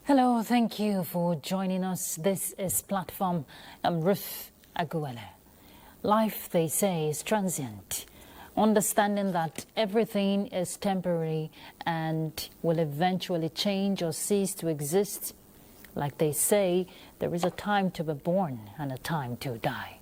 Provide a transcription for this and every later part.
Hello, thank you for joining us. This is Platform. I'm Ruth Aguele. Life, they say, is transient. Understanding that everything is temporary and will eventually change or cease to exist. Like they say, there is a time to be born and a time to die.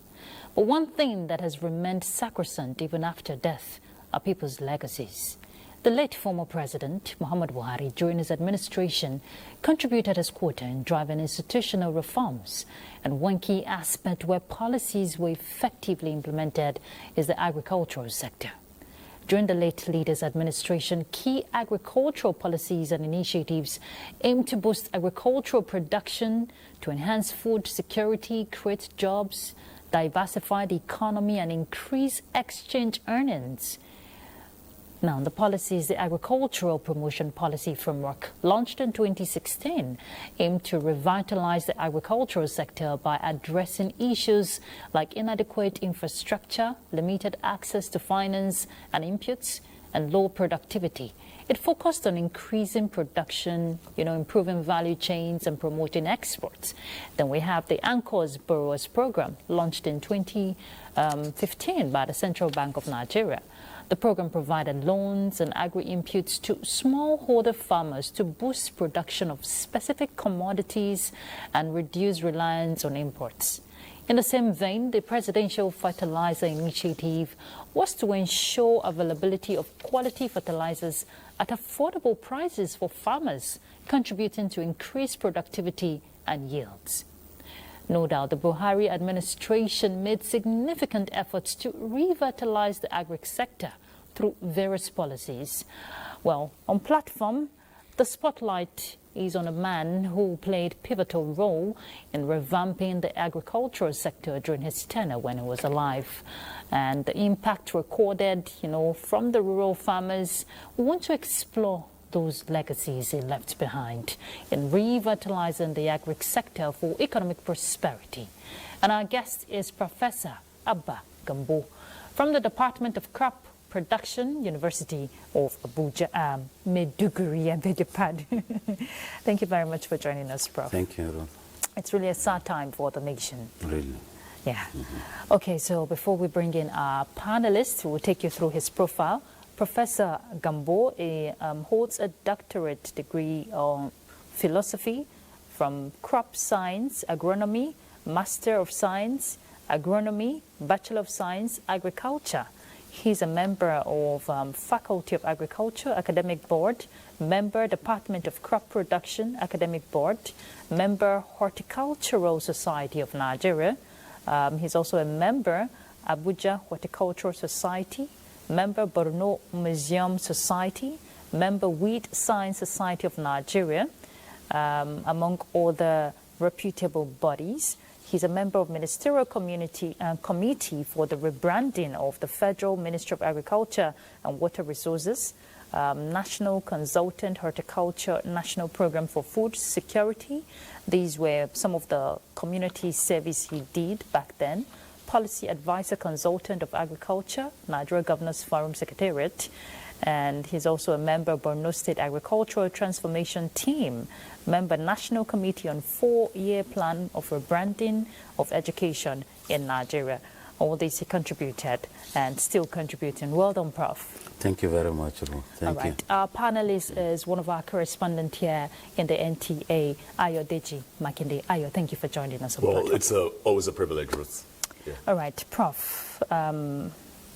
But one thing that has remained sacrosanct even after death are people's legacies. The late former president, Muhammad Buhari, during his administration, contributed his quota in driving institutional reforms. And one key aspect where policies were effectively implemented is the agricultural sector. During the late leader's administration, key agricultural policies and initiatives aimed to boost agricultural production, to enhance food security, create jobs, diversify the economy, and increase exchange earnings. Now, the policies, the Agricultural Promotion Policy Framework, launched in 2016, aimed to revitalize the agricultural sector by addressing issues like inadequate infrastructure, limited access to finance and inputs, and low productivity. It focused on increasing production, improving value chains and promoting exports. Then we have the Anchors Borrowers Program, launched in 2015 by the Central Bank of Nigeria. The program provided loans and agri-inputs to smallholder farmers to boost production of specific commodities and reduce reliance on imports. In the same vein, the Presidential Fertilizer Initiative was to ensure availability of quality fertilizers at affordable prices for farmers, contributing to increased productivity and yields. No doubt the Buhari administration made significant efforts to revitalize the agri sector through various policies. Well, on Platform, the spotlight is on a man who played a pivotal role in revamping the agricultural sector during his tenure when he was alive. And the impact recorded, from the rural farmers. We want to explore those legacies he left behind in revitalizing the agri sector for economic prosperity. And our guest is Professor Abba Gambo from the Department of Crop Production, University of Abuja, Maiduguri, I beg your pardon. Thank you very much for joining us, Prof. Thank you, Ruth. It's really a sad time for the nation. Really? Yeah. Okay, so before we bring in our panelists, who will take you through his profile, Professor Gambo holds a doctorate degree on philosophy from crop science, agronomy, Master of Science, agronomy, Bachelor of Science, agriculture. He's a member of Faculty of Agriculture Academic Board, member Department of Crop Production Academic Board, member Horticultural Society of Nigeria. He's also a member Abuja Horticultural Society, member Borno Museum Society, member Wheat Science Society of Nigeria, among other reputable bodies. He's a member of Ministerial Committee for the rebranding of the Federal Ministry of Agriculture and Water Resources, National Consultant Horticulture National Program for Food Security. These were some of the community service he did back then. Policy Advisor Consultant of Agriculture, Nigeria Governors Forum Secretariat. And he's also a member of Borno State Agricultural Transformation Team, member National Committee on 4-year Plan of Rebranding of Education in Nigeria. All this he contributed and still contributing. Well done, Prof. Thank you very much, Ruth. Thank you. Our panelist is one of our correspondents here in the NTA, Ayo Deji Makinde. Ayo, thank you for joining us. Well, it's always a privilege, Ruth. Yeah. All right, Prof.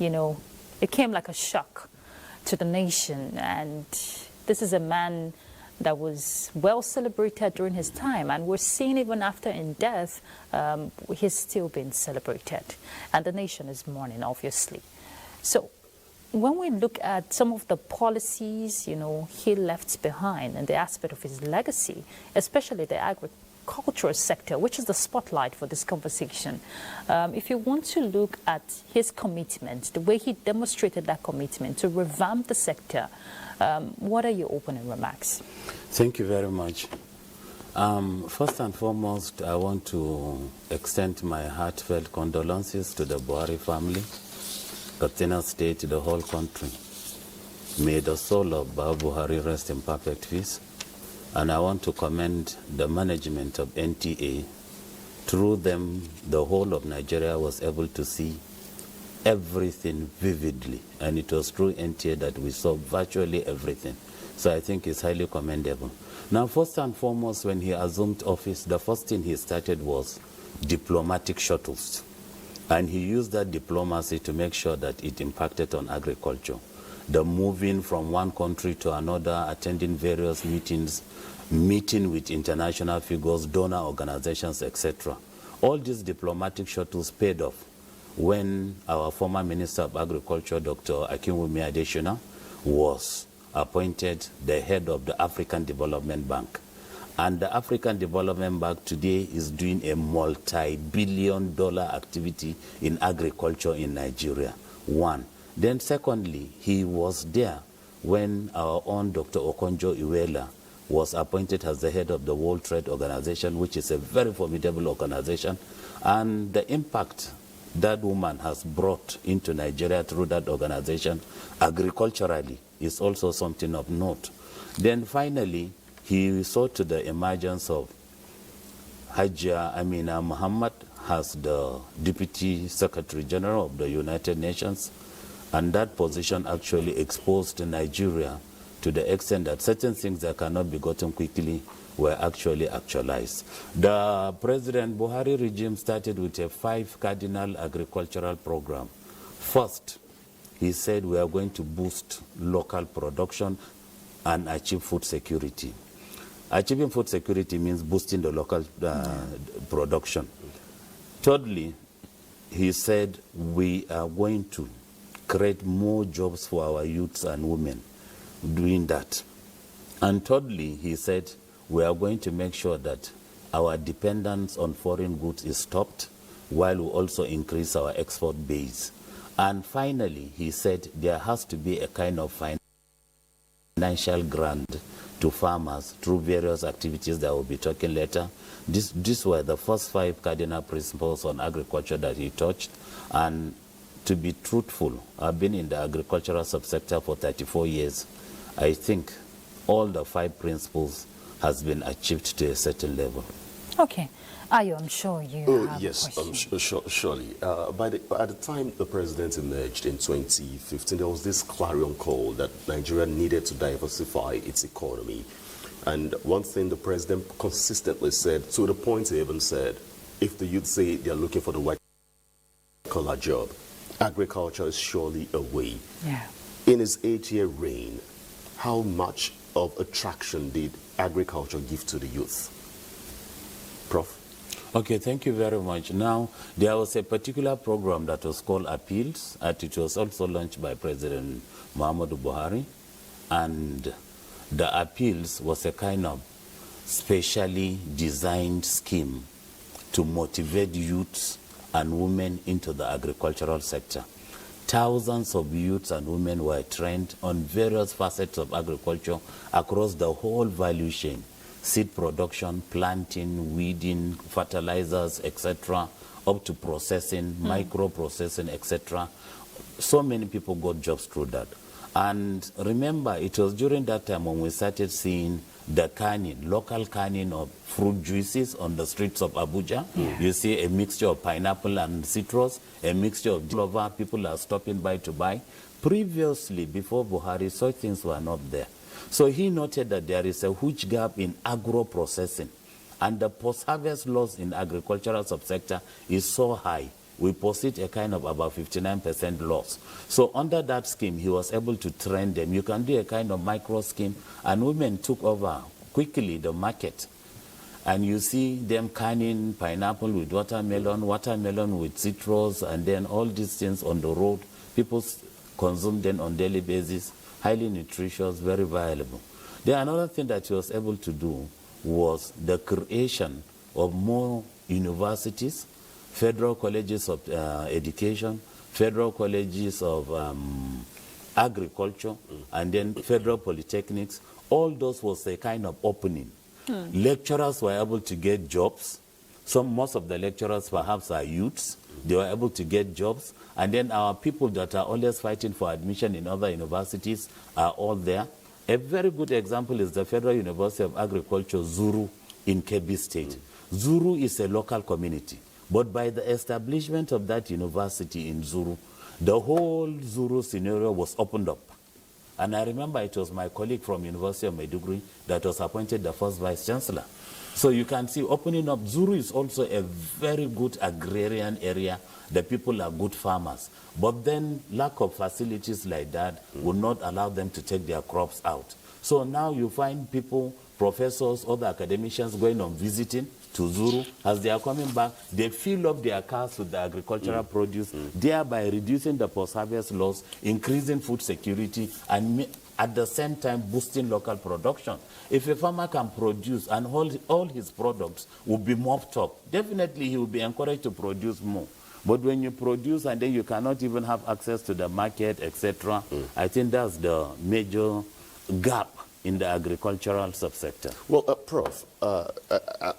It came like a shock to the nation, and this is a man that was well celebrated during his time, and we're seeing even after in death, he's still being celebrated, and the nation is mourning, obviously. So when we look at some of the policies, he left behind and the aspect of his legacy, especially the agricultural sector, which is the spotlight for this conversation. If you want to look at his commitment, the way he demonstrated that commitment to revamp the sector, what are your opening remarks? Thank you very much. First and foremost, I want to extend my heartfelt condolences to the Buhari family, Katsina State, the whole country. May the soul of Baba Buhari rest in perfect peace. And I want to commend the management of NTA. Through them, the whole of Nigeria was able to see everything vividly. And it was through NTA that we saw virtually everything. So I think it's highly commendable. Now, first and foremost, when he assumed office, the first thing he started was diplomatic shuttles. And he used that diplomacy to make sure that it impacted on agriculture. The moving from one country to another, attending various meetings, meeting with international figures, donor organizations, etc. All these diplomatic shuttles paid off when our former Minister of Agriculture, Dr. Akinwumi Adesina, was appointed the head of the African Development Bank. And the African Development Bank today is doing a multi-billion-dollar activity in agriculture in Nigeria, one. Then secondly, he was there when our own Dr. Okonjo-Iweala was appointed as the head of the World Trade Organization, which is a very formidable organization. And the impact that woman has brought into Nigeria through that organization agriculturally is also something of note. Then finally, he saw to the emergence of Hajia Amina Muhammad as the Deputy Secretary General of the United Nations. And that position actually exposed Nigeria to the extent that certain things that cannot be gotten quickly were actually actualized. The President Buhari regime started with a 5 cardinal agricultural program. First, he said we are going to boost local production and achieve food security. Achieving food security means boosting the local production. Thirdly, he said we are going to create more jobs for our youths and women doing that. And thirdly, he said we are going to make sure that our dependence on foreign goods is stopped while we also increase our export base. And finally, he said there has to be a kind of financial grant to farmers through various activities that we'll be talking later. These were the first 5 cardinal principles on agriculture that he touched. And to be truthful, I've been in the agricultural subsector for 34 years. I think all the 5 principles has been achieved to a certain level. Okay. Ayo, I'm sure you have yes, a question. surely. At the time the president emerged in 2015, there was this clarion call that Nigeria needed to diversify its economy. And one thing the president consistently said, to the point he even said, if the youth say they're looking for the white-collar job, agriculture is surely a way. Yeah. In his 8-year reign, how much of attraction did agriculture give to the youth? Prof? Okay, thank you very much. Now, there was a particular program that was called Appeals, and it was also launched by President Muhammadu Buhari. And the Appeals was a kind of specially designed scheme to motivate youths and women into the agricultural sector. Thousands of youths and women were trained on various facets of agriculture across the whole value chain: seed production, planting, weeding, fertilizers, etc., up to processing, micro-processing, etc. So many people got jobs through that. And remember, it was during that time when we started seeing the canning, local canning of fruit juices on the streets of Abuja. Yeah. You see a mixture of pineapple and citrus, a mixture of clover. People are stopping by to buy. Previously, before Buhari, such things were not there. So he noted that there is a huge gap in agro-processing, and the post-harvest loss in agricultural subsector is so high. We posit a kind of about 59% loss. So under that scheme, he was able to train them. You can do a kind of micro scheme, and women took over quickly the market. And you see them canning pineapple with watermelon, watermelon with citrus, and then all these things on the road. People consume them on a daily basis. Highly nutritious, very valuable. Then another thing that he was able to do was the creation of more universities, federal colleges of education, federal colleges of agriculture, and then federal polytechnics. All those was a kind of opening. Lecturers were able to get jobs. Most of the lecturers perhaps are youths. They were able to get jobs. And then our people that are always fighting for admission in other universities are all there. A very good example is the Federal University of Agriculture, Zuru, in Kebbi State. Zuru is a local community, but by the establishment of that university in Zuru, the whole Zuru scenario was opened up. And I remember it was my colleague from University of Maiduguri that was appointed the first vice chancellor. So you can see opening up, Zuru is also a very good agrarian area. The people are good farmers. But then lack of facilities like that would not allow them to take their crops out. So now you find people, professors, other academicians going on visiting to Zuru. As they are coming back, they fill up their cars with the agricultural produce, thereby reducing the post-harvest loss, increasing food security, and at the same time boosting local production. If a farmer can produce and all his products will be mopped up, definitely he will be encouraged to produce more. But when you produce and then you cannot even have access to the market, etc., I think that's the major gap in the agricultural subsector. Well, Prof,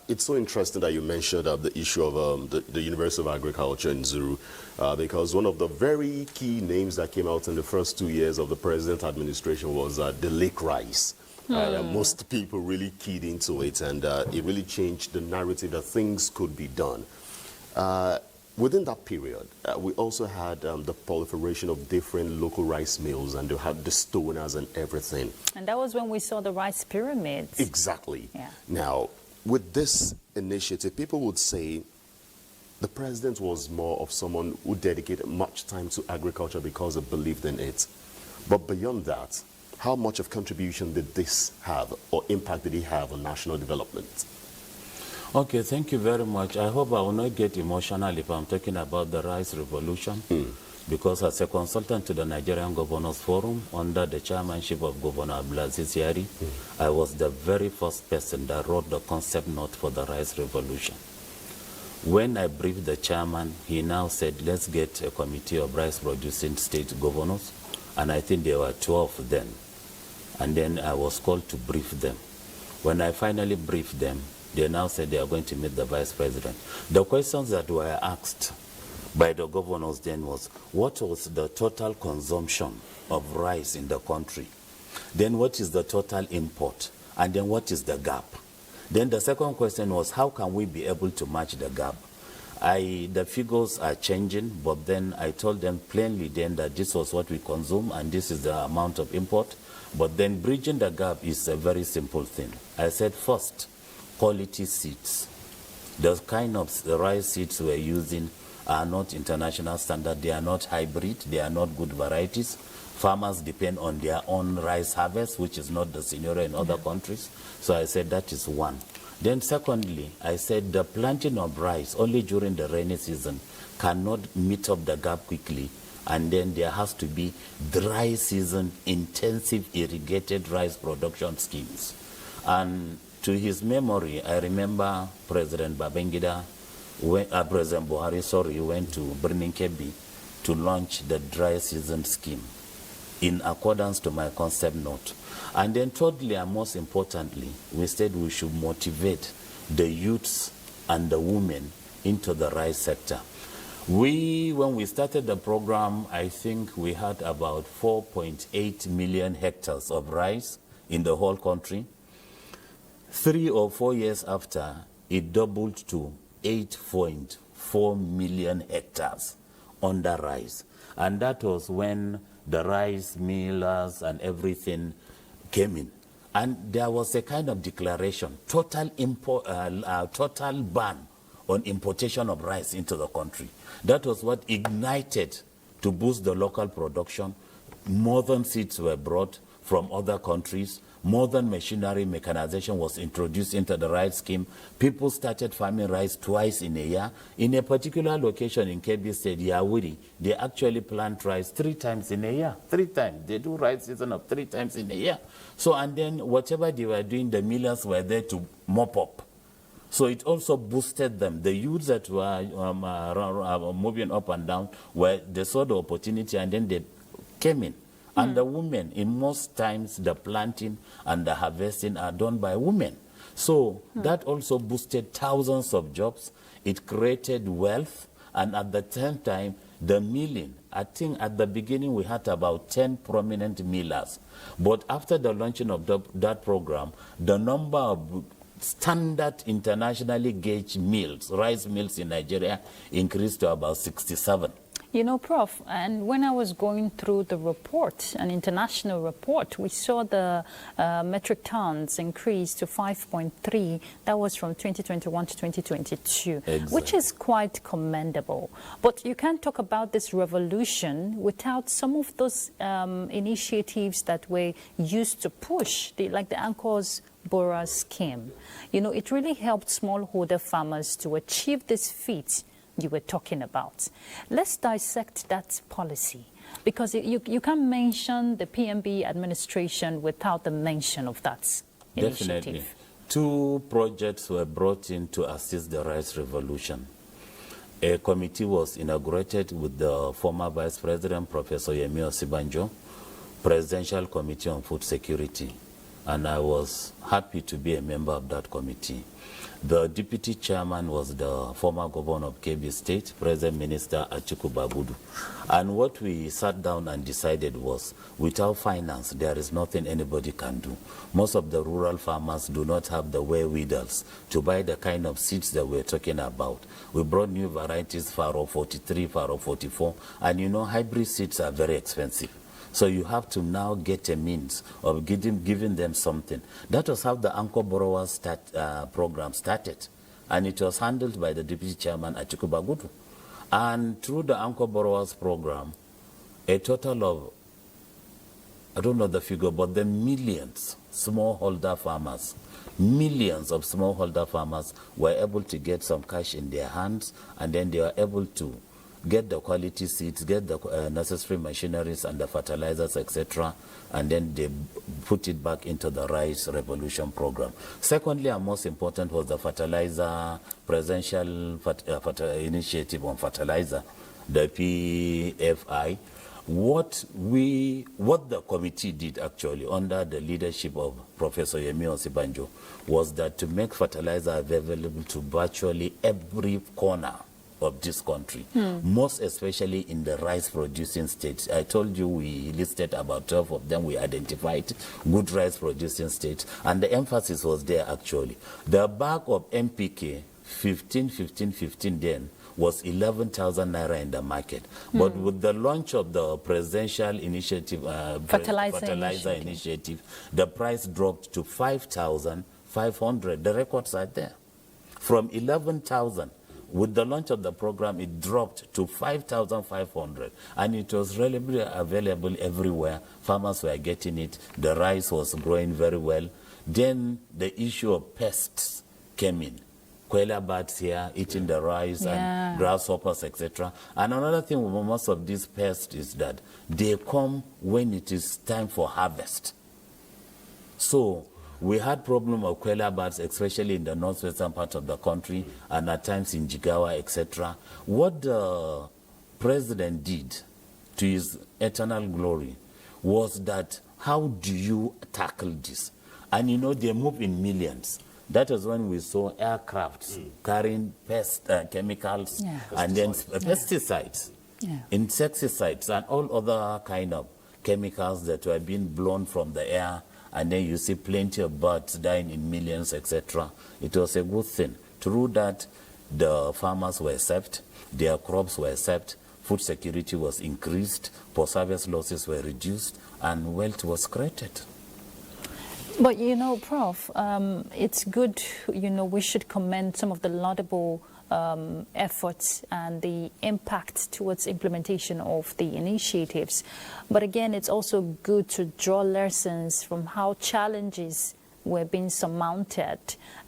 it's so interesting that you mentioned the issue of the University of Agriculture in Zuru, because one of the very key names that came out in the first 2 years of the president's administration was the lake rice. Most people really keyed into it, and it really changed the narrative that things could be done. Within that period, we also had the proliferation of different local rice mills, and they had the stoners and everything. And that was when we saw the rice pyramids. Exactly. Yeah. Now, with this initiative, people would say the president was more of someone who dedicated much time to agriculture because he believed in it. But beyond that, how much of contribution did this have, or impact did he have on national development? Okay, thank you very much. I hope I will not get emotional if I'm talking about the rice revolution, because as a consultant to the Nigerian Governors Forum, under the chairmanship of Governor Abdulaziz Yari, I was the very first person that wrote the concept note for the rice revolution. When I briefed the chairman, he now said, let's get a committee of rice-producing state governors, and I think there were 12 then. And then I was called to brief them. When I finally briefed them, they now said they are going to meet the vice president. The questions that were asked by the governors then was, what was the total consumption of rice in the country? Then what is the total import? And then what is the gap? Then the second question was, how can we be able to match the gap? The figures are changing, but then I told them plainly then that this was what we consume and this is the amount of import. But then bridging the gap is a very simple thing. I said, first, quality seeds. The kind of rice seeds we're using are not international standard. They are not hybrid. They are not good varieties. Farmers depend on their own rice harvest, which is not the scenario in other countries. So I said that is one. Then secondly, I said the planting of rice only during the rainy season cannot meet up the gap quickly. And then there has to be dry season intensive irrigated rice production schemes. And to his memory, I remember President Babangida, President Buhari, went to Birnin Kebbi to launch the dry season scheme in accordance to my concept note. And then thirdly, and most importantly, we said we should motivate the youths and the women into the rice sector. When we started the program, I think we had about 4.8 million hectares of rice in the whole country. 3 or 4 years after, it doubled to 8.4 million hectares under rice. And that was when the rice millers and everything came in. And there was a kind of declaration, total ban on importation of rice into the country. That was what ignited to boost the local production. Modern seeds were brought from other countries. Modern machinery, mechanization was introduced into the rice scheme. People started farming rice twice in a year. In a particular location in Kebbi State, Yawuri, they actually plant rice 3 times in a year. 3 times. They do rice season of 3 times in a year. So, and then whatever they were doing, the millers were there to mop up. So it also boosted them. The youths that were moving up and down, they saw the opportunity and then they came in. And the women, in most times, the planting and the harvesting are done by women. So that also boosted thousands of jobs. It created wealth. And at the same time, the milling. I think at the beginning we had about 10 prominent millers. But after the launching of that program, the number of standard internationally gauged mills, rice mills in Nigeria, increased to about 67. You know, Prof, and when I was going through the report, an international report, we saw the metric tons increase to 5.3. That was from 2021 to 2022, exactly, which is quite commendable. But you can't talk about this revolution without some of those initiatives that were used to push, like the Anchor's Borers scheme. You know, it really helped smallholder farmers to achieve this feat you were talking about. Let's dissect that policy, because you can't mention the PMB administration without the mention of that initiative. Definitely. 2 projects were brought in to assist the rice revolution. A committee was inaugurated with the former Vice President, Professor Yemi Osibanjo, Presidential Committee on Food Security, and I was happy to be a member of that committee. The deputy chairman was the former governor of Kebbi State, present Minister Atiku Bagudu. And what we sat down and decided was, without finance, there is nothing anybody can do. Most of the rural farmers do not have the wherewithals to buy the kind of seeds that we're talking about. We brought new varieties, Faro 43, Faro 44, and you know, hybrid seeds are very expensive. So you have to now get a means of giving them something. That was how the Anchor Borrowers program started. And it was handled by the Deputy Chairman, Atiku Bagudu. And through the Anchor Borrowers program, a total of, I don't know the figure, but the millions smallholder farmers, millions of smallholder farmers were able to get some cash in their hands, and then they were able to get the quality seeds, get the necessary machineries and the fertilizers, etc., and then they put it back into the Rice Revolution program. Secondly, and most important, was the fertilizer, presidential initiative on fertilizer, the PFI. What the committee did actually under the leadership of Professor Yemi Osibanjo was that to make fertilizer available to virtually every corner of this country, most especially in the rice-producing states. I told you we listed about 12 of them. We identified good rice-producing states, and the emphasis was there actually. The bag of MPK, 15 then, was 11,000 naira in the market. But with the launch of the presidential initiative, fertilizer initiative, the price dropped to 5,500. The records are there. From 11,000, with the launch of the program, it dropped to 5,500, and it was relatively available everywhere. Farmers were getting it. The rice was growing very well. Then the issue of pests came in. Quail birds here eating the rice, and grasshoppers, etc. And another thing with most of these pests is that they come when it is time for harvest. So we had problem of quail birds, especially in the northwestern part of the country, and at times in Jigawa, etc. What the president did, to his eternal glory, was that how do you tackle this? And you know, they move in millions. That was when we saw aircrafts carrying pest chemicals, and then pesticides, insecticides, and all other kind of chemicals that were being blown from the air. And then you see plenty of birds dying in millions, etc. It was a good thing. Through that, the farmers were saved, their crops were saved, food security was increased, post-harvest losses were reduced, and wealth was created. But, you know, Prof, it's good, you know, we should commend some of the laudable efforts and the impact towards implementation of the initiatives. But again, it's also good to draw lessons from how challenges were being surmounted.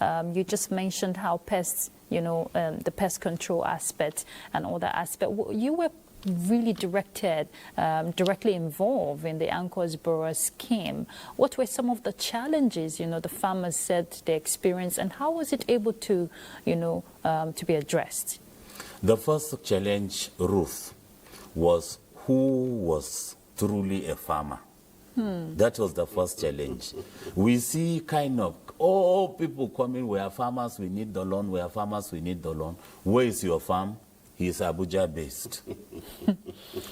You just mentioned how pests, you know, the pest control aspect and all that aspect. You were really directly involved in the Anchor's Borrower scheme. What were some of the challenges, you know, the farmers said they experienced, and how was it able to, you know, to be addressed? The first challenge, Ruth, was who was truly a farmer. That was the first challenge. We see kind of, people coming, we are farmers, we need the loan, we are farmers, we need the loan. Where is your farm? he's Abuja based.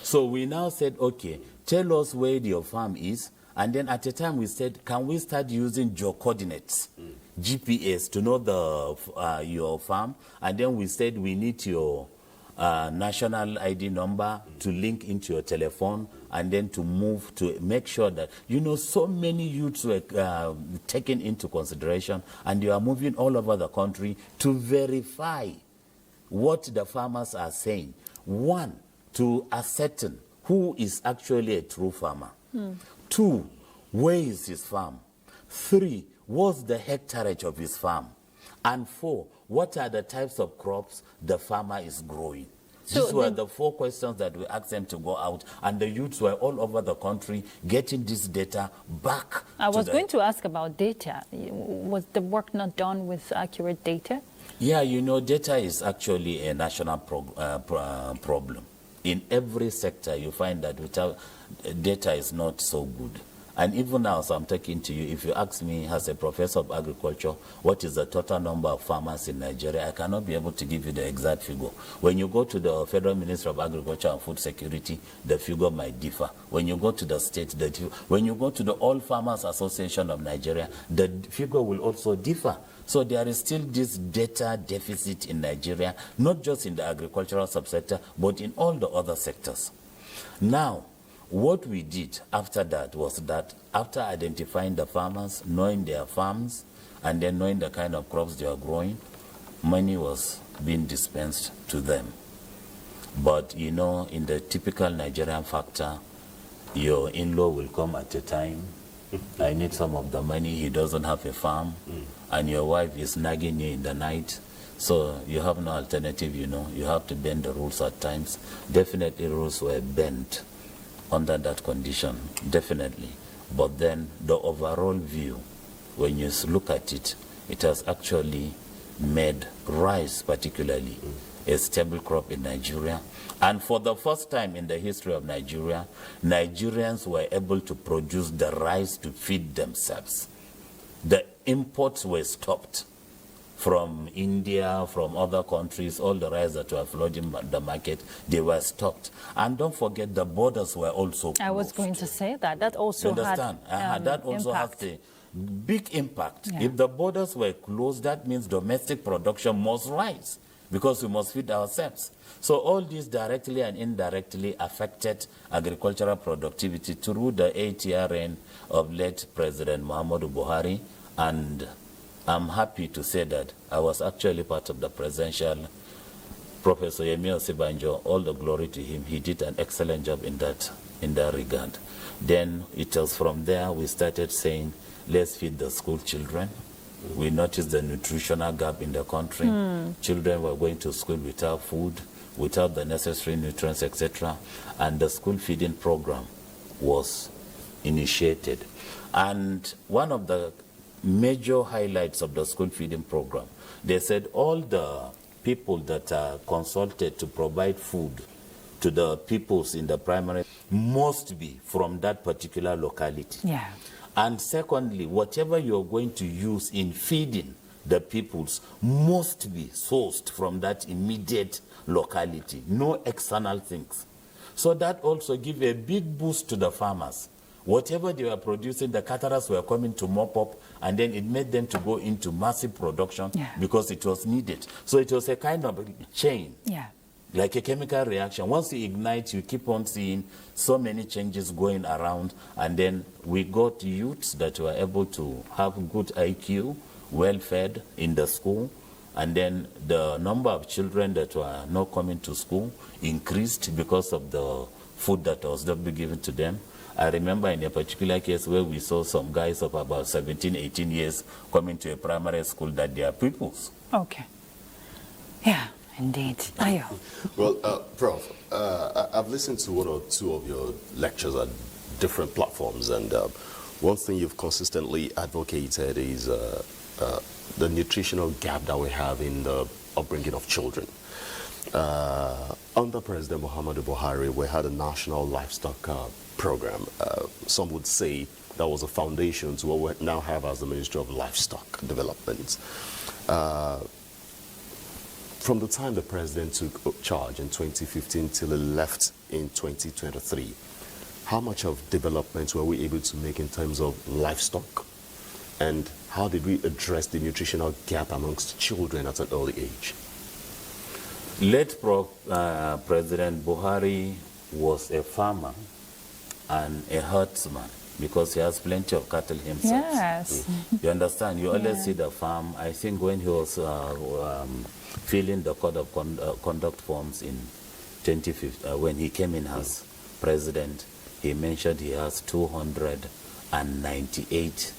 So we now said, okay, tell us where your farm is. And then at the time we said, can we start using geocoordinates, GPS, to know your farm? And then we said, we need your national ID number to link into your telephone, and then to move to make sure that, so many youths were taken into consideration, and you are moving all over the country to verify what the farmers are saying. One, to ascertain who is actually a true farmer. 2, where is his farm? 3, what's the hectareage of his farm? And 4, what are the types of crops the farmer is growing? So these were the 4 questions that we asked them to go out, and the youths were all over the country getting this data back. I was going to ask about data. Was the work not done with accurate data? Yeah, data is actually a national problem. In every sector, you find that without data is not so good. And even now, as I'm talking to you, if you ask me as a professor of agriculture, what is the total number of farmers in Nigeria, I cannot be able to give you the exact figure. When you go to the Federal Ministry of Agriculture and Food Security, the figure might differ. When you go to the state, when you go to the All Farmers Association of Nigeria, the figure will also differ. So there is still this data deficit in Nigeria, not just in the agricultural subsector, but in all the other sectors. Now, what we did after that was that after identifying the farmers, knowing their farms, and then knowing the kind of crops they are growing, money was being dispensed to them. But, in the typical Nigerian factor, your in-law will come at a time. I need some of the money. He doesn't have a farm. And your wife is nagging you in the night. So you have no alternative, You have to bend the rules at times. Definitely rules were bent under that condition, definitely. But then the overall view, when you look at it, it has actually made rice particularly a stable crop in Nigeria. And for the first time in the history of Nigeria, Nigerians were able to produce the rice to feed themselves. The imports were stopped from India, from other countries. All the rice that were flooding the market, they were stopped. And don't forget, the borders were also closed. I was going to say that. That also had that also impact. has a big impact. Yeah. If the borders were closed, that means domestic production must rise, because we must feed ourselves. So all this directly and indirectly affected agricultural productivity through the 8-year reign of late President Muhammadu Buhari. And I'm happy to say that I was actually part of the presidential. Professor Yemi Osibanjo, all the glory to him. He did an excellent job in that regard. Then it was from there we started saying, let's feed the school children. We noticed the nutritional gap in the country. Children were going to school without food, without the necessary nutrients, etc. And the school feeding program was initiated. And one of the major highlights of the school feeding program, they said all the people that are consulted to provide food to the peoples in the primary must be from that particular locality. Yeah. And secondly, whatever you're going to use in feeding the peoples must be sourced from that immediate locality, no external things. So that also gives a big boost to the farmers. Whatever they were producing, the caterers were coming to mop up, and then it made them to go into massive production because it was needed. So it was a kind of chain, like a chemical reaction. Once you ignite, you keep on seeing so many changes going around, and then we got youths that were able to have good IQ, well-fed in the school, and then the number of children that were not coming to school increased because of the food that was not being given to them. I remember in a particular case where we saw some guys of about 17, 18 years coming to a primary school that they are pupils. Okay. Yeah, indeed. Ayo. Well, Prof, I've listened to 1 or 2 of your lectures at different platforms, and one thing you've consistently advocated is the nutritional gap that we have in the upbringing of children. Under President Muhammadu Buhari, we had a national livestock program. Some would say that was a foundation to what we now have as the Ministry of Livestock Development. From the time the president took charge in 2015 till he left in 2023, how much of development were we able to make in terms of livestock? And how did we address the nutritional gap amongst children at an early age? Late President Buhari was a farmer and a herdsman because he has plenty of cattle himself. Yes. You understand? You always see the farm. I think when he was filling the code of conduct forms in 2015, when he came in as president, he mentioned he has 298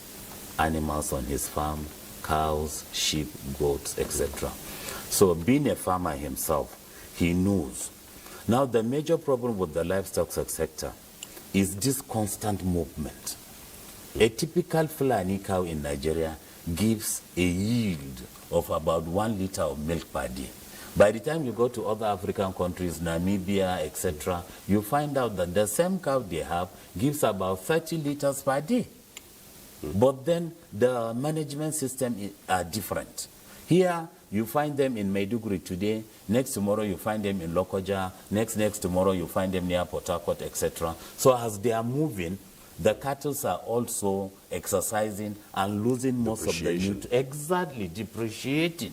animals on his farm, cows, sheep, goats, etc. So being a farmer himself, he knows. Now the major problem with the livestock sector is this constant movement. A typical Fulani cow in Nigeria gives a yield of about 1 liter of milk per day. By the time you go to other African countries, Namibia, etc., you find out that the same cow they have gives about 30 liters per day. But then the management system are different. Here, you find them in Maiduguri today, next tomorrow you find them in Lokoja, next tomorrow you find them near Port Harcourt, etc. So as they are moving, the cattle are also exercising and losing most of the exactly, depreciating.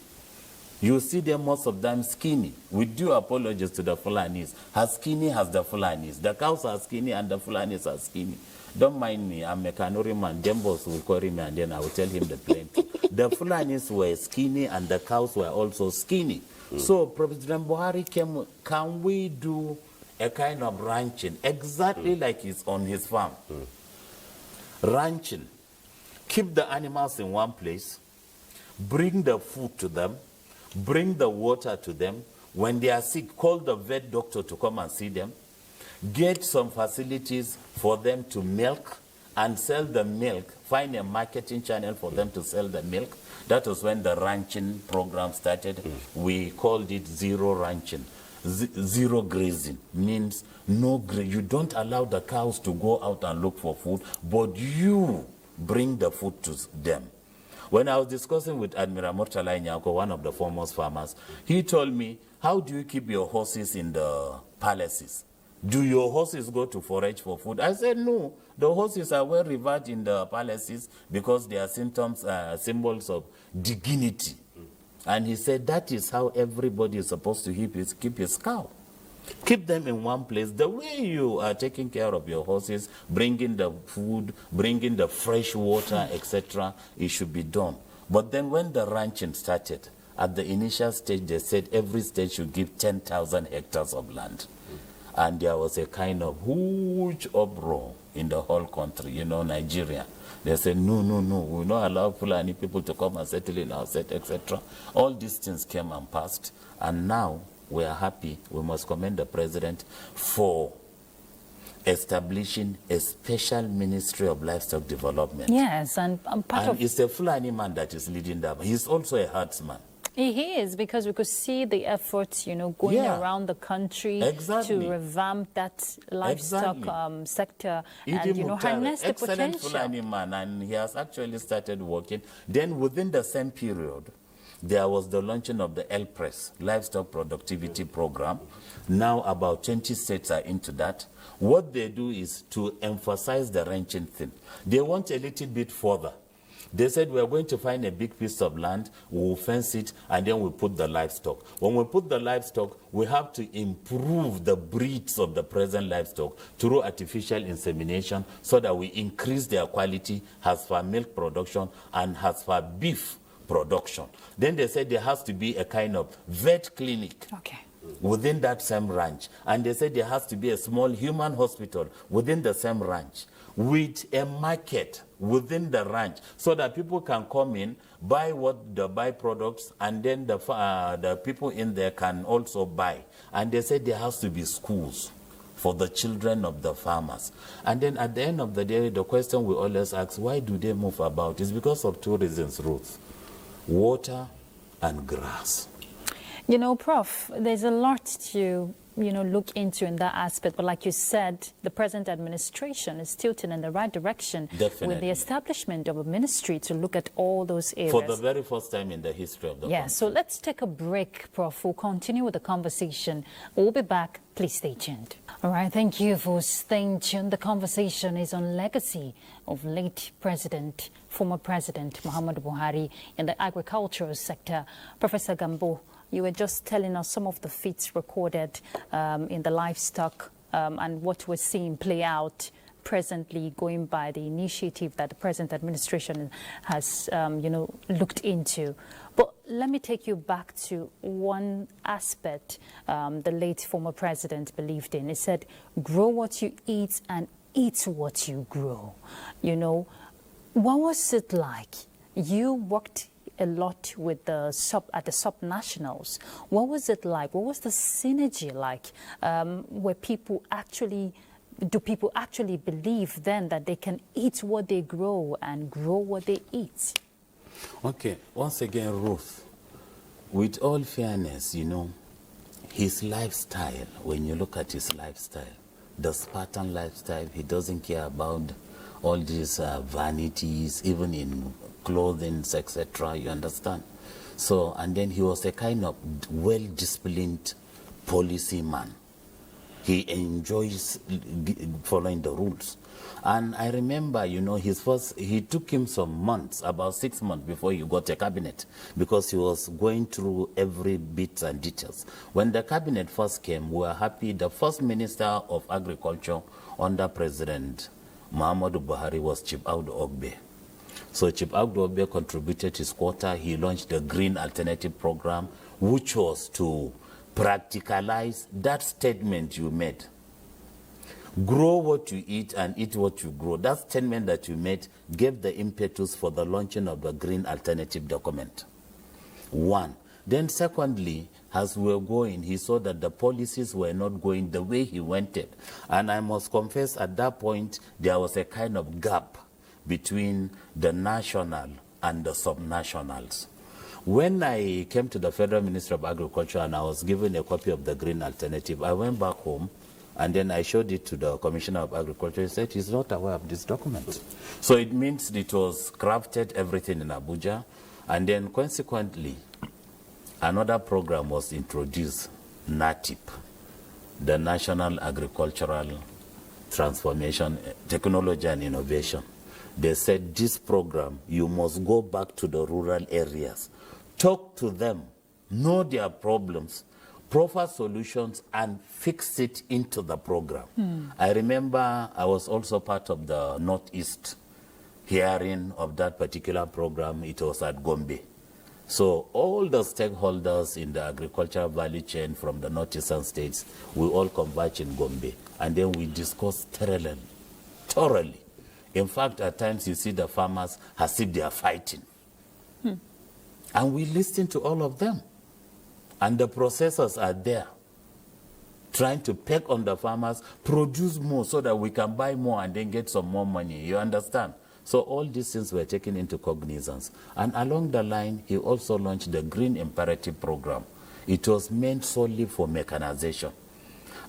You see them, most of them skinny. We do apologize to the Fulanis. As skinny as the Fulanis. The cows are skinny and the Fulanis are skinny. Don't mind me, I'm a Kanuri man. Dembos will query me and then I will tell him the plain truth. The Fulanis were skinny and the cows were also skinny. So President Buhari came, can we do a kind of ranching exactly like he's on his farm? Ranching. Keep the animals in one place, bring the food to them, bring the water to them. When they are sick, call the vet doctor to come and see them. Get some facilities for them to milk and sell the milk. Find a marketing channel for them to sell the milk. That was when the ranching program started. We called it zero ranching. Zero grazing means no you don't allow the cows to go out and look for food, but you bring the food to them. When I was discussing with Admiral Murtala Nyako, one of the foremost farmers, he told me, how do you keep your horses in the palaces? Do your horses go to forage for food? I said, no. The horses are well revered in the palaces because they are symbols of dignity. And he said, that is how everybody is supposed to keep his cow. Keep them in one place. The way you are taking care of your horses, bringing the food, bringing the fresh water, etc., it should be done. But then when the ranching started, at the initial stage, they said every state should give 10,000 hectares of land. And there was a kind of huge uproar in the whole country, you know, Nigeria. They said, no, we will not allow Fulani people to come and settle in our set, etc. All these things came and passed, and now we are happy. We must commend the president for establishing a special Ministry of Livestock Development. Yes, and it's a Fulani man that is leading that. He's also a herdsman. He is, because we could see the efforts, you know, going around the country to revamp that livestock sector and, you know, harness the potential. Excellent Fulani man, and he has actually started working. Then within the same period, there was the launching of the LPRES, Livestock Productivity Program. Now about 20 states are into that. What they do is to emphasize the ranching thing. They want a little bit further. They said, we are going to find a big piece of land, we'll fence it, and then we'll put the livestock. When we put the livestock, we have to improve the breeds of the present livestock through artificial insemination so that we increase their quality as far milk production and as far beef production. Then they said there has to be a kind of vet clinic within that same ranch. And they said there has to be a small human hospital within the same ranch, with a market within the ranch so that people can come in, buy what the byproducts, and then the people in there can also buy. And they said there has to be schools for the children of the farmers. And then at the end of the day, the question we always ask, why do they move about? It's because of two reasons, Ruth: water and grass. You know, Prof, there's a lot to look into in that aspect. But like you said, the present administration is tilting in the right direction with the establishment of a ministry to look at all those areas. For the very first time in the history of the country. So let's take a break, Prof. We'll continue with the conversation. We'll be back. Please stay tuned. All right, thank you for staying tuned. The conversation is on legacy of late President, former President Muhammadu Buhari in the agricultural sector. Professor Gambo, you were just telling us some of the feats recorded in the livestock and what we're seeing play out presently, going by the initiative that the present administration has, looked into. But let me take you back to one aspect the late former president believed in. He said, grow what you eat and eat what you grow. What was it like? You worked a lot with the sub-nationals. What was it like? What was the synergy like? Where do people actually believe then that they can eat what they grow and grow what they eat? Okay, once again, Ruth, with all fairness, his lifestyle, when you look at his lifestyle, the Spartan lifestyle, he doesn't care about all these vanities, even in clothing, etc., you understand? So, and then he was a kind of well-disciplined policy man. He enjoys following the rules. And I remember, he took him some months, about 6 months before he got a cabinet, because he was going through every bit and details. When the cabinet first came, we were happy. The first minister of agriculture under President Muhammadu Buhari was Chief Audu Ogbe. So Chief Audu Ogbe contributed his quota. He launched the Green Alternative Program, which was to practicalize that statement you made. Grow what you eat and eat what you grow. That statement that you made gave the impetus for the launching of the Green Alternative document. One. Then secondly, as we were going, he saw that the policies were not going the way he wanted. And I must confess, at that point, there was a kind of gap between the national and the subnationals. When I came to the Federal Ministry of Agriculture and I was given a copy of the Green Alternative, I went back home and then I showed it to the Commissioner of Agriculture. He said he's not aware of this document. So it means it was crafted, everything in Abuja, and then consequently, another program was introduced, NATIP, the National Agricultural Transformation, Technology and Innovation. They said this program, you must go back to the rural areas, talk to them, know their problems, proffer solutions, and fix it into the program. I remember I was also part of the Northeast hearing of that particular program. It was at Gombe. So all the stakeholders in the agricultural value chain from the northeastern states, we all converge in Gombe, and then we discuss thoroughly. In fact, at times you see the farmers as if they are fighting. And we listen to all of them. And the processors are there, trying to peck on the farmers, produce more so that we can buy more and then get some more money. You understand? So all these things were taken into cognizance. And along the line, he also launched the Green Imperative Program. It was meant solely for mechanization.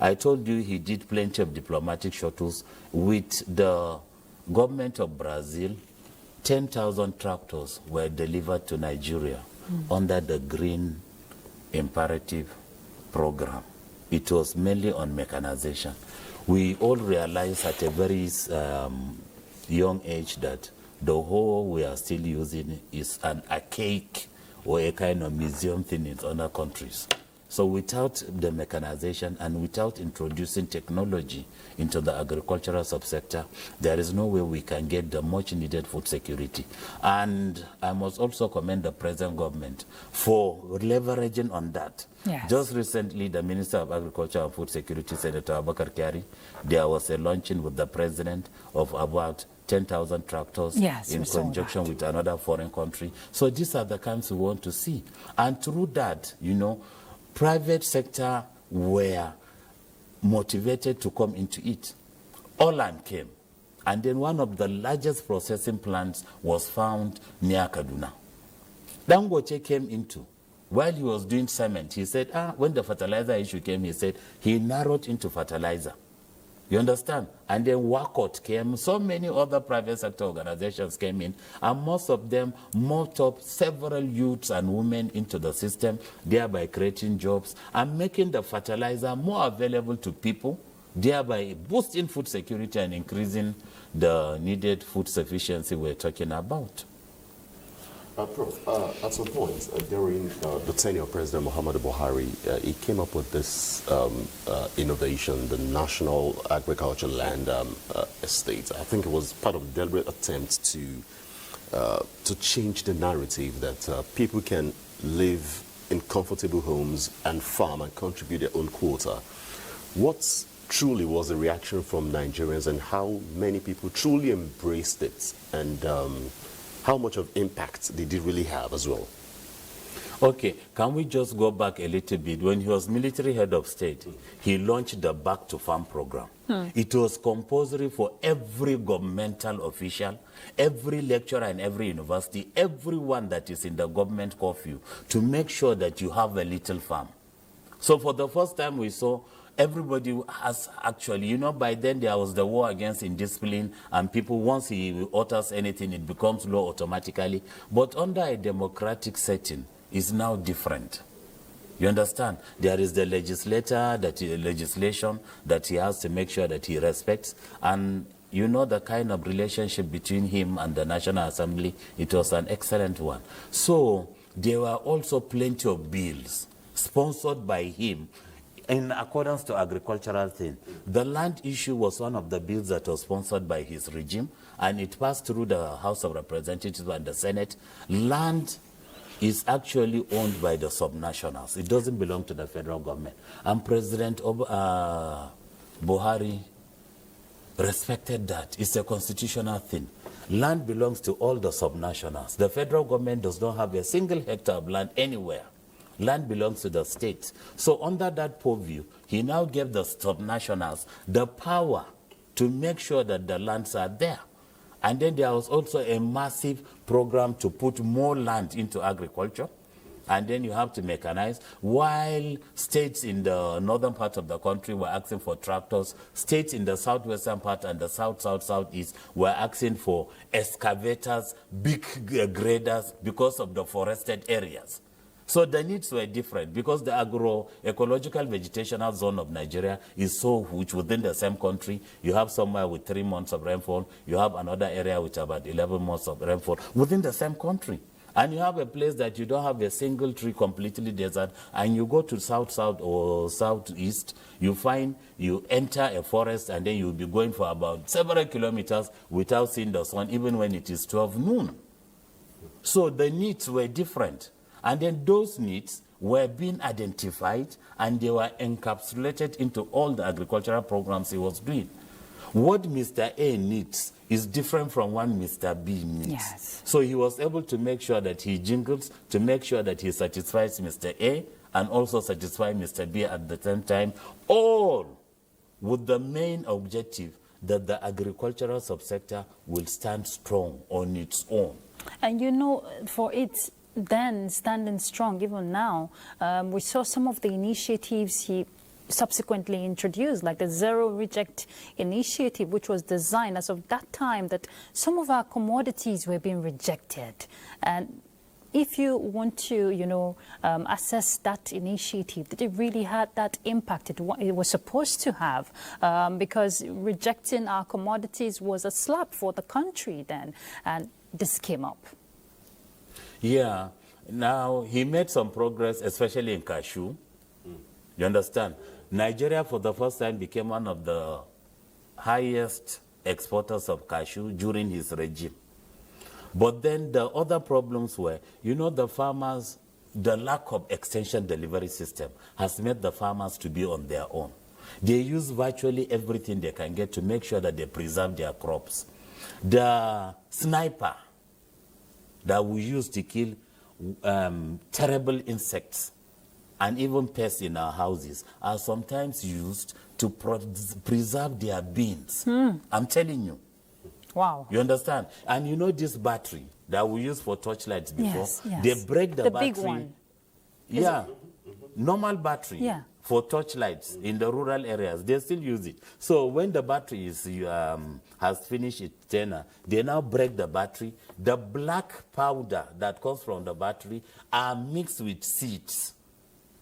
I told you he did plenty of diplomatic shuttles with the government of Brazil. 10,000 tractors were delivered to Nigeria under the Green Imperative Program. It was mainly on mechanization. We all realized at a very young age that the hoe we are still using is an archaic or a kind of museum thing in other countries. So without the mechanization and without introducing technology into the agricultural subsector, there is no way we can get the much needed food security. And I must also commend the present government for leveraging on that. Yes. Just recently, the Minister of Agriculture and Food Security, Senator Abubakar Kyari, there was a launching with the president of about 10,000 tractors in conjunction with another foreign country. So these are the kinds we want to see. And through that, private sector were motivated to come into it. Olam came. And then one of the largest processing plants was found near Kaduna. Dangote came into while he was doing cement, he said, when the fertilizer issue came, he said, he narrowed into fertilizer. You understand? And then WACOT came, so many other private sector organizations came in, and most of them mopped up several youths and women into the system, thereby creating jobs and making the fertilizer more available to people, thereby boosting food security and increasing the needed food sufficiency we're talking about. Prof, at some point during the tenure of President Muhammadu Buhari, he came up with this innovation, the National Agricultural Land Estate. I think it was part of a deliberate attempt to change the narrative that people can live in comfortable homes and farm and contribute their own quota. What truly was the reaction from Nigerians, and how many people truly embraced it, and how much of impact did it really have as well? Okay, can we just go back a little bit? When he was military head of state, he launched the Back to Farm program. It was compulsory for every governmental official, every lecturer and every university, everyone that is in the government curfew, to make sure that you have a little farm. So for the first time we saw everybody has actually, you know, by then there was the war against indiscipline, and people, once he utters anything, it becomes law automatically. But under a democratic setting, it's now different. You understand? There is the legislation that he has to make sure that he respects. And you know, the kind of relationship between him and the National Assembly, it was an excellent one. So there were also plenty of bills sponsored by him in accordance to agricultural thing. The land issue was one of the bills that was sponsored by his regime, and it passed through the House of Representatives and the Senate. Land is actually owned by the subnationals. It doesn't belong to the federal government. And President Buhari respected that. It's a constitutional thing. Land belongs to all the subnationals. The federal government does not have a single hectare of land anywhere. Land belongs to the states. So under that purview, he now gave the subnationals the power to make sure that the lands are there. And then there was also a massive program to put more land into agriculture. And then you have to mechanize. While states in the northern part of the country were asking for tractors, states in the southwestern part and the southeast were asking for excavators, big graders, because of the forested areas. So the needs were different, because the agroecological vegetational zone of Nigeria is so huge within the same country. You have somewhere with 3 months of rainfall. You have another area with about 11 months of rainfall within the same country. And you have a place that you don't have a single tree, completely desert, and you go to south or southeast, you enter a forest, and then you'll be going for about several kilometers without seeing the sun, even when it is 12 noon. So the needs were different. And then those needs were being identified, and they were encapsulated into all the agricultural programs he was doing. What Mr. A needs is different from what Mr. B needs. Yes. So he was able to make sure that he jingles, to make sure that he satisfies Mr. A and also satisfy Mr. B at the same time, all with the main objective that the agricultural subsector will stand strong on its own. And you know, for it then standing strong, even now, we saw some of the initiatives he subsequently introduced, like the Zero Reject Initiative, which was designed as of that time that some of our commodities were being rejected. And if you want to, you know, assess that initiative, that it really had that impact it was supposed to have, because rejecting our commodities was a slap for the country then, and this came up. Yeah. Now, he made some progress, especially in cashew. You understand? Nigeria, for the first time, became one of the highest exporters of cashew during his regime. But then the other problems were, you know, the farmers, the lack of extension delivery system has made the farmers to be on their own. They use virtually everything they can get to make sure that they preserve their crops. The sniper that we use to kill terrible insects and even pests in our houses are sometimes used to preserve their beans. I'm telling you. Wow. You understand? And you know this battery that we use for torchlights before? Yes, yes. They break the battery. Big one. Yeah. Normal battery. Yeah. For torchlights in the rural areas, they still use it. So when the battery is, has finished its tenor, they now break the battery. The black powder that comes from the battery are mixed with seeds,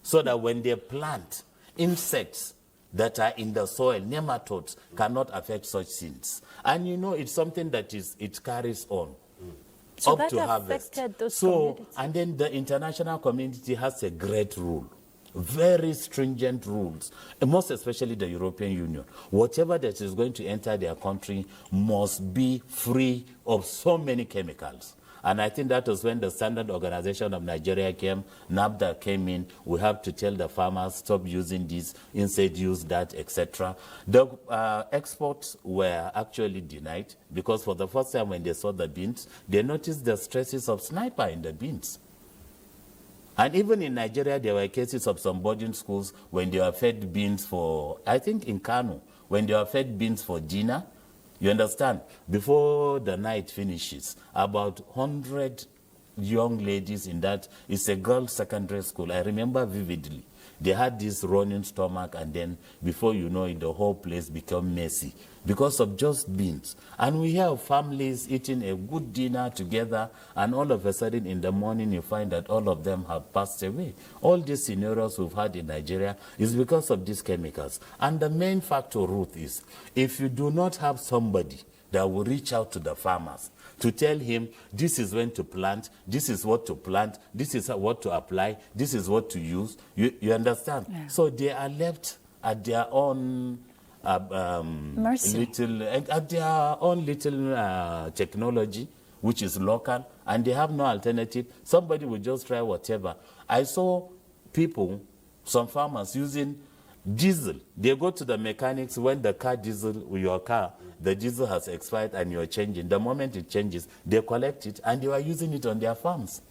so that when they plant, insects that are in the soil, nematodes, cannot affect such seeds. And you know, it's something that it carries on. So up that to harvest. affected those So, communities. and then the international community has a great rule. Very stringent rules, and most especially the European Union. Whatever that is going to enter their country must be free of so many chemicals. And I think that was when the Standard Organization of Nigeria came, NAFDA came in. We have to tell the farmers, stop using this, instead use that, etc. The exports were actually denied because for the first time when they saw the beans, they noticed the stresses of sniper in the beans. And even in Nigeria, there were cases of some boarding schools when they were fed beans for, I think in Kano, when they were fed beans for dinner. You understand? Before the night finishes, about 100 young ladies in that, it's a girls' secondary school. I remember vividly. They had this running stomach, and then before you know it, the whole place became messy because of just beans. And we have families eating a good dinner together, and all of a sudden in the morning you find that all of them have passed away. All these scenarios we've had in Nigeria is because of these chemicals. And the main factor, Ruth, is if you do not have somebody that will reach out to the farmers to tell him this is when to plant, this is what to plant, this is what to apply, this is what to use. You understand? Yeah. So they are left at their own Mercy. little technology, which is local, and they have no alternative. Somebody will just try whatever. I saw people, some farmers using diesel. They go to the mechanics when the car diesel, your car, the diesel has expired and you're changing. The moment it changes, they collect it and they are using it on their farms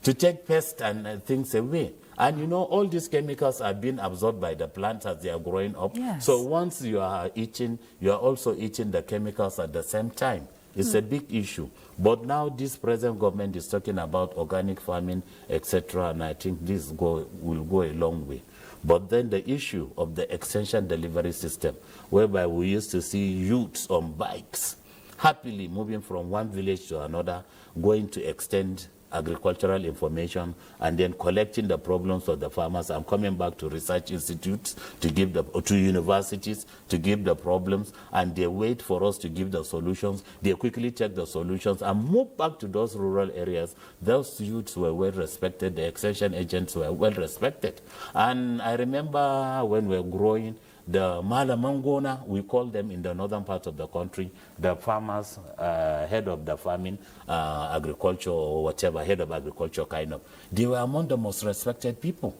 to take pests and things away. And you know, all these chemicals are being absorbed by the plants as they are growing up. Yes. So once you are eating, you are also eating the chemicals at the same time. It's a big issue. But now this present government is talking about organic farming, etc. And I think this will go a long way. But then the issue of the extension delivery system, whereby we used to see youths on bikes happily moving from one village to another, going to extend agricultural information and then collecting the problems of the farmers and coming back to research institutes to give to universities to give the problems, and they wait for us to give the solutions. They quickly check the solutions and move back to those rural areas. Those youths were well respected, the extension agents were well respected. And I remember when we were growing, the Malamangona, we call them in the northern part of the country, the farmers, head of the farming, agriculture or whatever, head of agriculture kind of. They were among the most respected people,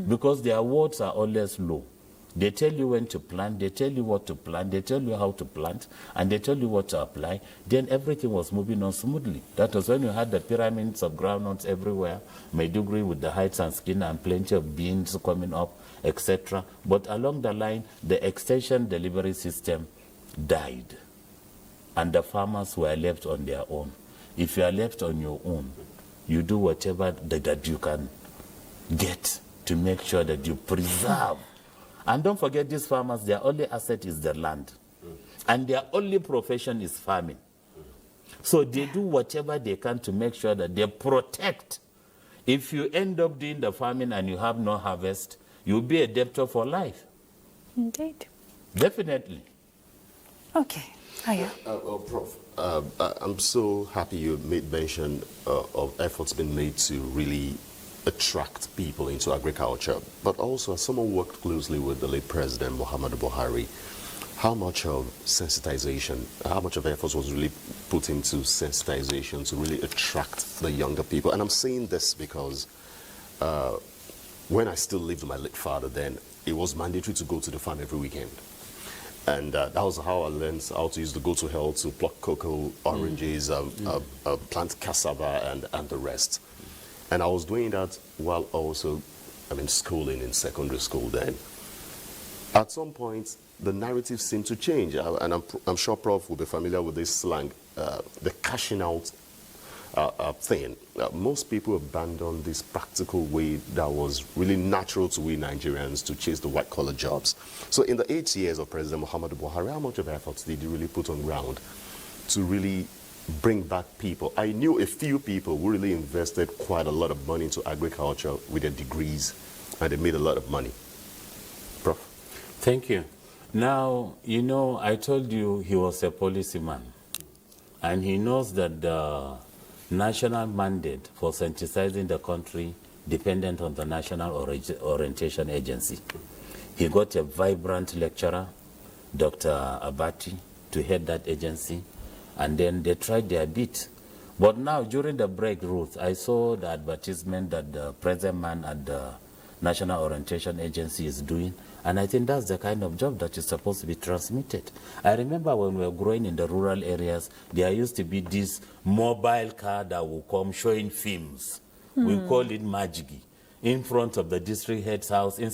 because their words are always low. They tell you when to plant, they tell you what to plant, they tell you how to plant, and they tell you what to apply. Then everything was moving on smoothly. That was when you had the pyramids of groundnuts everywhere, Maiduguri with the heights and skin and plenty of beans coming up, etc. But along the line, the extension delivery system died, and the farmers were left on their own. If you are left on your own, you do whatever that you can get to make sure that you preserve. And don't forget, these farmers, their only asset is the land. And their only profession is farming. So they do whatever they can to make sure that they protect. If you end up doing the farming and you have no harvest, you'll be a debtor for life. Indeed. Definitely. Okay. Hiya. Prof, I'm so happy you made mention of efforts being made to really attract people into agriculture. But also, as someone who worked closely with the late President Muhammadu Buhari, how much of sensitization, how much of efforts was really put into sensitization to really attract the younger people? And I'm saying this because when I still lived with my late father then, it was mandatory to go to the farm every weekend. And that was how I learned how to use the go to hell to pluck cocoa, oranges, plant cassava, and the rest. And I was doing that while also, schooling in secondary school then. At some point, the narrative seemed to change. And I'm sure Prof will be familiar with this slang, the cashing out thing. Most people abandon this practical way that was really natural to we Nigerians to chase the white-collar jobs. So in the 8 years of President Muhammadu Buhari, how much of efforts did he really put on ground to really bring back people? I knew a few people who really invested quite a lot of money into agriculture with their degrees, and they made a lot of money. Prof? Thank you. Now, you know, I told you he was a policyman, and he knows that the national mandate for synthesizing the country dependent on the National Orientation Agency. He got a vibrant lecturer, Dr. Abati, to head that agency, and then they tried their bit. But now, during the break, Ruth, I saw the advertisement that the present man at the National Orientation Agency is doing, and I think that's the kind of job that is supposed to be transmitted. I remember when we were growing in the rural areas, there used to be this mobile car that will come showing films. We call it Majigi. In front of the district head's house, in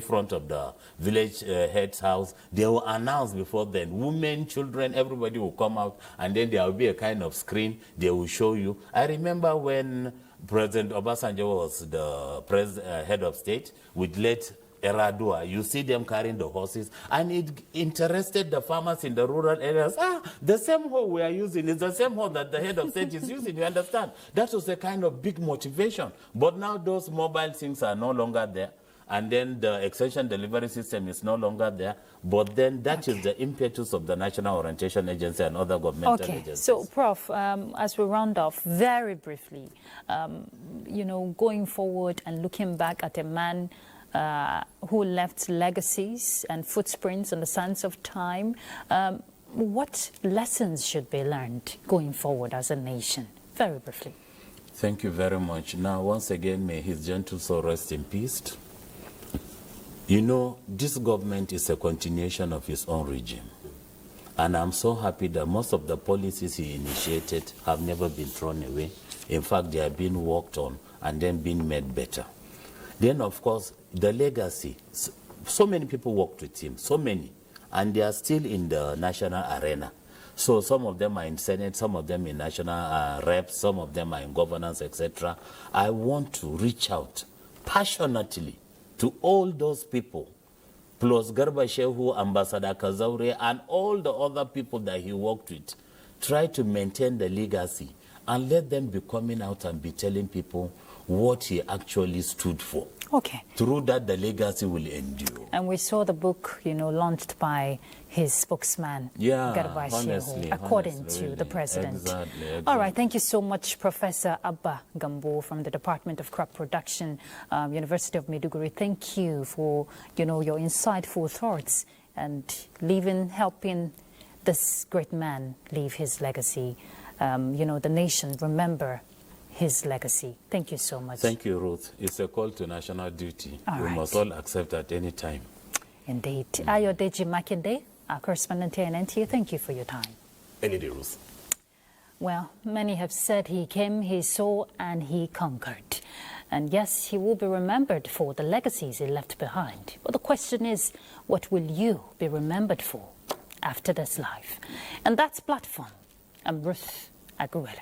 front of the village head's house, they will announce before then. Women, children, everybody will come out, and then there will be a kind of screen. They will show you. I remember when President Obasanjo was the head of state with late Eradua, you see them carrying the horses, and it interested the farmers in the rural areas. The same hoe we are using is the same hoe that the head of state is using, you understand? That was a kind of big motivation. But now those mobile things are no longer there, and then the extension delivery system is no longer there, but then that is the impetus of the National Orientation Agency and other governmental agencies. So, Prof, as we round off, very briefly, you know, going forward and looking back at a man who left legacies and footprints on the sands of time, what lessons should be learned going forward as a nation? Very briefly. Thank you very much. Now, once again, may his gentle soul rest in peace. You know, this government is a continuation of his own regime. And I'm so happy that most of the policies he initiated have never been thrown away. In fact, they have been worked on and then been made better. Then, of course, the legacy. So many people worked with him, so many, and they are still in the national arena. So some of them are in Senate, some of them in national reps, some of them are in governance, etc. I want to reach out passionately to all those people, plus Garba Shehu, Ambassador Kazaure, and all the other people that he worked with. Try to maintain the legacy and let them be coming out and be telling people what he actually stood for. Okay. Through that, the legacy will endure. And we saw the book, you know, launched by his spokesman, Garba Shehu, according to the president. Exactly. All right. Thank you so much, Professor Abba Gambo from the Department of Crop Production, University of Maiduguri. Thank you for, you know, your insightful thoughts and helping this great man leave his legacy. You know, the nation remember his legacy. Thank you so much. Thank you, Ruth. It's a call to national duty. We must all accept at any time. Indeed. Ayodeji Makinde, our correspondent here in NTA, thank you for your time. Any day, Ruth. Well, many have said he came, he saw, and he conquered. And yes, he will be remembered for the legacies he left behind. But the question is, what will you be remembered for after this life? And that's Platform. I'm Ruth Aguilera.